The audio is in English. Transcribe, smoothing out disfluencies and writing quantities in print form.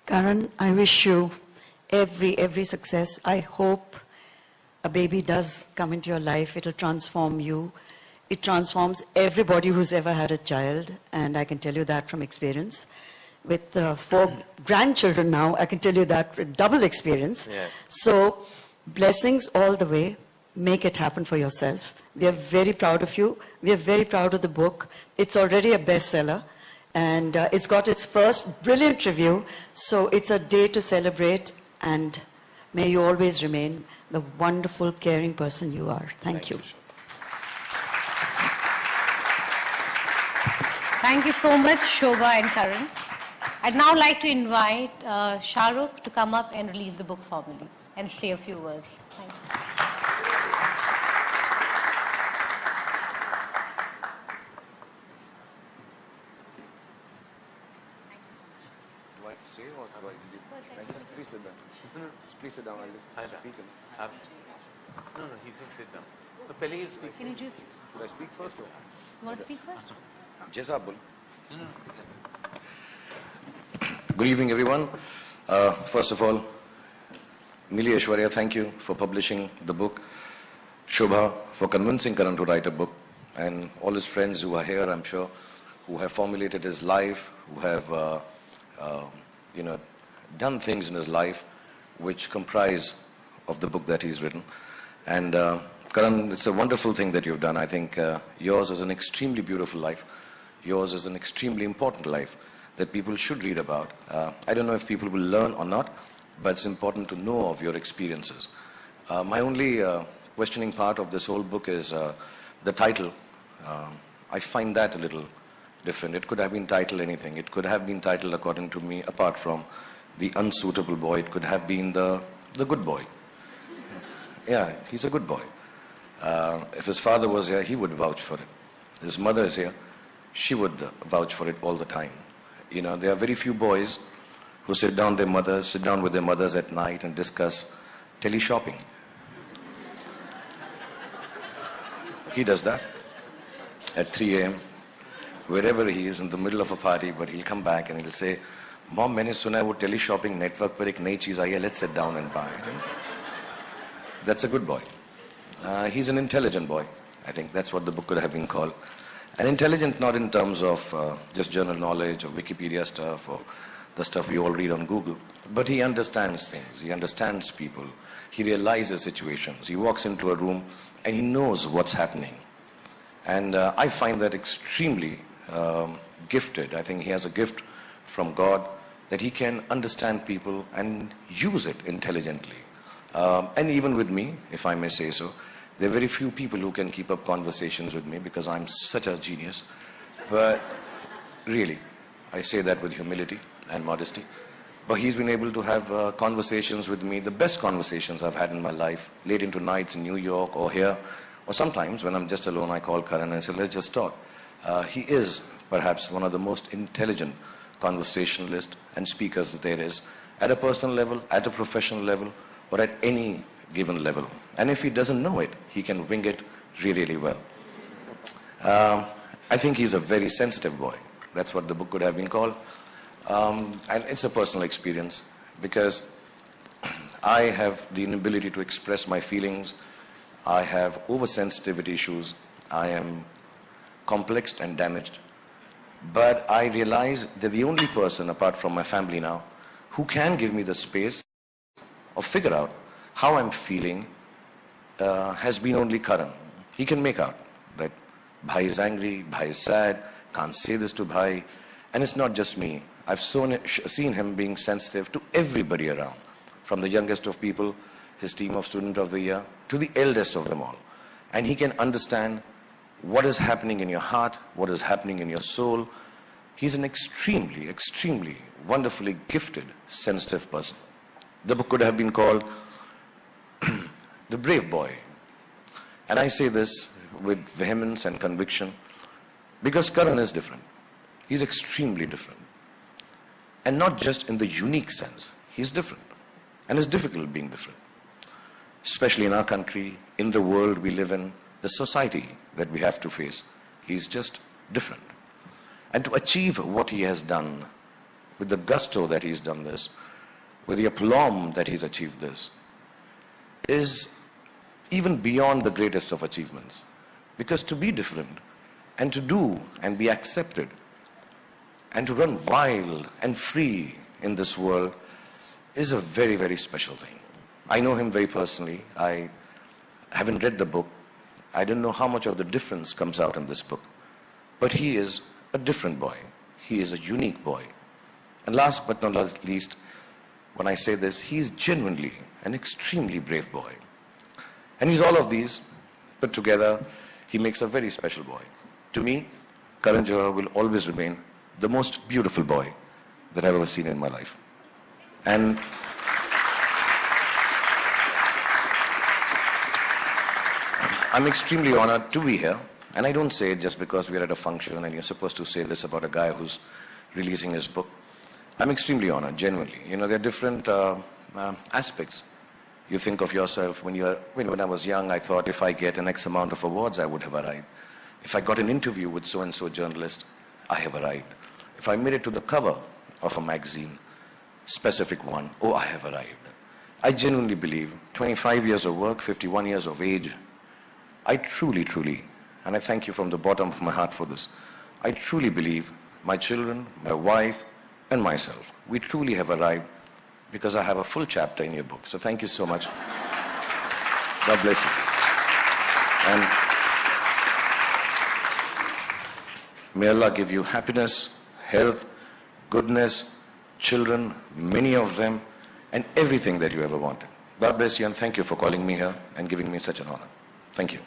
Karan, I wish you every success. I hope a baby does come into your life. It'll transform you. It transforms everybody who's ever had a child, and I can tell you that from experience. With 4 grandchildren now, I can tell you that with double experience. Yes. So, blessings all the way. Make it happen for yourself. We are very proud of you. We are very proud of the book. It's already a bestseller. And it's got its first brilliant review. So it's a day to celebrate. And may you always remain the wonderful, caring person you are. Thank you. Thank you so much, Shobha and Karan. I'd now like to invite Shah Rukh to come up and release the book formally and say a few words. Thank you. Say or do I just please sit down? Please sit down. I'll just speak. No, he said sit down. So, Pele is speaking. Can you just... Should I speak first? Or? You want to speak first? Yes, Good evening, everyone. First of all, Mili Aishwarya, thank you for publishing the book. Shobha for convincing Karan to write a book, and all his friends who are here, I'm sure, who have formulated his life, who have done things in his life which comprise of the book that he's written. And Karan, it's a wonderful thing that you've done. I think yours is an extremely beautiful life. Yours is an extremely important life that people should read about. I don't know if people will learn or not, but it's important to know of your experiences. My only questioning part of this whole book is the title. I find that a little different. It could have been titled anything. It could have been titled, according to me, apart from the unsuitable boy, it could have been the good boy. Yeah, he's a good boy. If his father was here, he would vouch for it. His mother is here. She would vouch for it all the time. You know, there are very few boys who sit down with their mothers at night and discuss tele-shopping. He does that at 3 a.m. Wherever he is in the middle of a party, but he'll come back and he'll say, Mom, मैंने सुना है वो tele-shopping network पर एक नई चीज आई है, let's sit down and buy it. That's a good boy. He's an intelligent boy. I think that's what the book could have been called. And intelligent not in terms of just general knowledge or Wikipedia stuff or the stuff we all read on Google, but he understands things. He understands people. He realizes situations. He walks into a room and he knows what's happening. And I find that extremely gifted. I think he has a gift from God that he can understand people and use it intelligently. And even with me, if I may say so, there are very few people who can keep up conversations with me because I'm such a genius. But really, I say that with humility and modesty. But he's been able to have conversations with me, the best conversations I've had in my life, late into nights in New York or here. Or sometimes when I'm just alone, I call Karan and I say, let's just talk. He is perhaps one of the most intelligent conversationalists and speakers there is, at a personal level, at a professional level, or at any given level. And if he doesn't know it, he can wing it really, really well. I think he's a very sensitive boy. That's what the book could have been called. And it's a personal experience because I have the inability to express my feelings. I have oversensitivity issues. I am complexed and damaged. But I realize that the only person, apart from my family now, who can give me the space or figure out how I'm feeling has been only Karan. He can make out that Bhai is angry, Bhai is sad, can't say this to Bhai. And it's not just me. I've seen him being sensitive to everybody around, from the youngest of people, his team of Student of the Year, to the eldest of them all. And he can understand what is happening in your heart, what is happening in your soul. He's an extremely, extremely wonderfully gifted, sensitive person. The book could have been called The Brave Boy. And I say this with vehemence and conviction because Karan is different. He's extremely different. And not just in the unique sense. He's different. And it's difficult being different. Especially in our country, in the world we live in, the society that we have to face. He's just different. And to achieve what he has done with the gusto that he's done this, with the aplomb that he's achieved this, is even beyond the greatest of achievements. Because to be different, and to do and be accepted, and to run wild and free in this world is a very, very special thing. I know him very personally. I haven't read the book. I don't know how much of the difference comes out in this book. But he is a different boy. He is a unique boy. And last but not least, when I say this, he's genuinely an extremely brave boy. And he's all of these put together. He makes a very special boy. To me, Karan Johar will always remain the most beautiful boy that I've ever seen in my life. And I'm extremely honored to be here. And I don't say it just because we're at a function and you're supposed to say this about a guy who's releasing his book. I'm extremely honored, genuinely. You know, there are different aspects. You think of yourself, when I was young, I thought if I get an X amount of awards, I would have arrived. If I got an interview with so-and-so journalist, I have arrived. If I made it to the cover of a magazine, specific one, oh, I have arrived. I genuinely believe 25 years of work, 51 years of age, I truly, and I thank you from the bottom of my heart for this, I truly believe my children, my wife, and myself, we truly have arrived because I have a full chapter in your book. So thank you so much. God bless you. And may Allah give you happiness, health, goodness, children, many of them, and everything that you ever wanted. God bless you, and thank you for calling me here and giving me such an honor. Thank you.